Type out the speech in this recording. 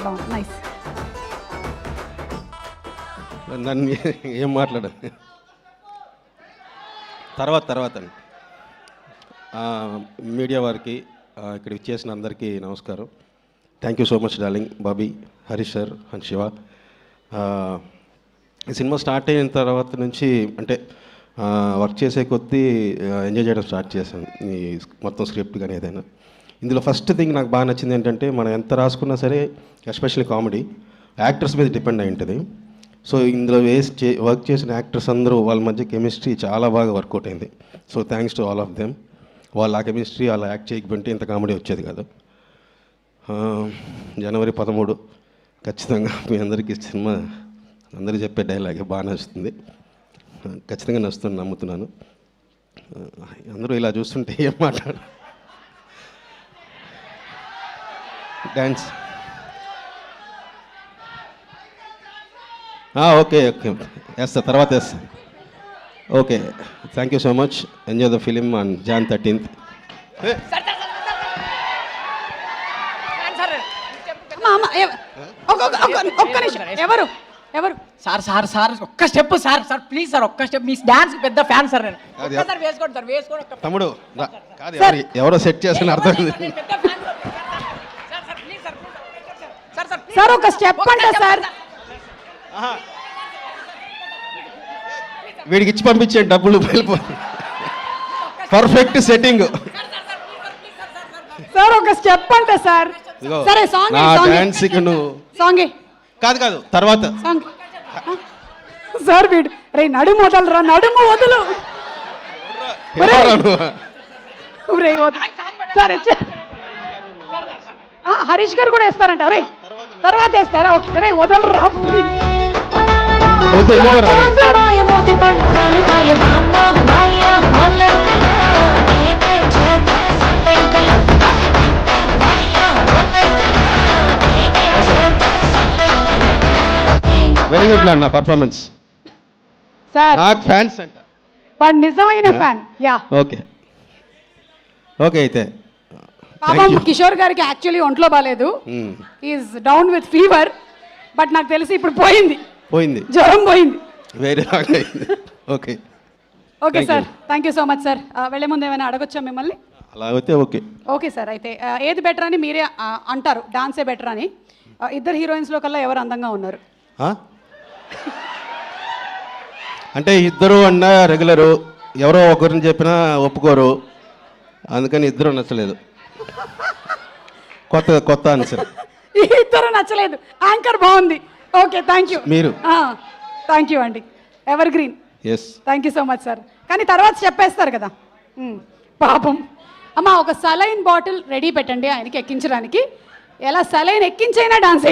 బాగుంది, నైస్. నన్ను ఏం మాట్లాడ తర్వాత మీడియా వారికి ఇక్కడ ఇచ్చేసిన అందరికీ నమస్కారం. Thank you so much darling, Bobby, Harish sir and Shiva. ఈ సినిమా స్టార్ట్ అయిన తర్వాత నుంచి అంటే వర్క్ చేసే కొద్దీ ఎంజాయ్ చేయడం స్టార్ట్ చేశాను. ఈ మొత్తం స్క్రిప్ట్ కానీ ఏదైనా. ఇందులో ఫస్ట్ థింగ్ నాకు బాగా నచ్చింది ఏంటంటే, మనం ఎంత రాసుకున్నా సరే ఎస్పెషల్లీ కామెడీ యాక్టర్స్ మీద డిపెండ్ అయి ఉంటుంది. సో ఇందులో వర్క్ చేసిన యాక్టర్స్ అందరూ వాళ్ళ మధ్య కెమిస్ట్రీ చాలా బాగా వర్కౌట్ అయింది. So thanks to all of them. వాళ్ళ ఆ కెమిస్ట్రీ అలా యాక్ట్ చేయకపోతే ఇంత కామెడీ వచ్చేది కాదు. జనవరి 13 ఖచ్చితంగా మీ అందరికీ సినిమా అందరికీ చెప్పే డైలాగే బాగా నచ్చుతుంది. ఖచ్చితంగా నచ్చుతుంది నమ్ముతున్నాను. అందరూ ఇలా చూస్తుంటే ఏం మాట్లాడు. డ్యాన్స్ ఓకే వేస్తా, తర్వాత వేస్తా. Okay, thank you so much. Enjoy the film on Jan 13th. ఒక్క నిమిషం, ఎవరు సార్ ఒక్క స్టెప్ సార్ ప్లీజ్ సార్, ఒక్క స్టెప్. మీ డాన్స్ పెద్ద ఫ్యాన్ సార్ నేను. ఒక్కసారి వేసుకోండి సార్, వేసుకోండి. తమ్ముడు కాదు, ఎవరో సెట్ చేసిన అర్థం. సార్ ఒక స్టెప్ అంటే సార్ వీడికి ఇచ్చి పంపించే డబ్బులు పర్ఫెక్ట్ సెట్టింగ్. సార్ ఒక స్టెప్ అంటే సార్. సరే సాంగ్ డాన్స్ సాంగ్ కాదు తర్వాత సాంగ్. సార్ వీడు రే నడుము వదలరా, నడుము వదులు. సరే హరీష్ గారు కూడా వేస్తారంట. రే తర్వాత వేస్తారా? రే వదలరా. వెరీ గుడ్ అన్న పర్ఫార్మెన్స్. సార్ నాకు ఫ్యాన్స్ అంట, వాడు నిజమైన ఫ్యాన్. యా ఓకే అయితే పాపం కిషోర్ గారికి యాక్చువల్లీ ఒంట్లో బాగాలేదు, is down with fever. But నాకు తెలిసి ఇప్పుడు పోయింది, జ్వరం పోయింది. వేరే okay sir, thank you so much sir. వెళ్ళే ముందు ఏమైనా అడగొచ్చా మిమ్మల్ని? అలా అయితే ఓకే సార్. అయితే ఏది బెటర్ అని మీరే అంటారు, డాన్సే బెటర్ అని. ఇద్దరు హీరోయిన్స్లో కల్లా ఎవరు అందంగా ఉన్నారు? అంటే ఇద్దరు అన్నా రెగ్యులరు, ఎవరో ఒకరిని చెప్పినా ఒప్పుకోరు, అందుకని ఇద్దరు నచ్చలేదు. కొత్త ఆన్సర్. ఇద్దరు నచ్చలేదు, యాంకర్ బాగుంది. Okay thank you. మీరు థ్యాంక్ యూ అండి, ever green. Thank you so much sir. కానీ తర్వాత చెప్పేస్తారు కదా పాపం. అమ్మ ఒక సలైన్ బాటిల్ రెడీ పెట్టండి ఆయనకి ఎక్కించడానికి. ఎలా సలైన్ ఎక్కించైనా డాన్స్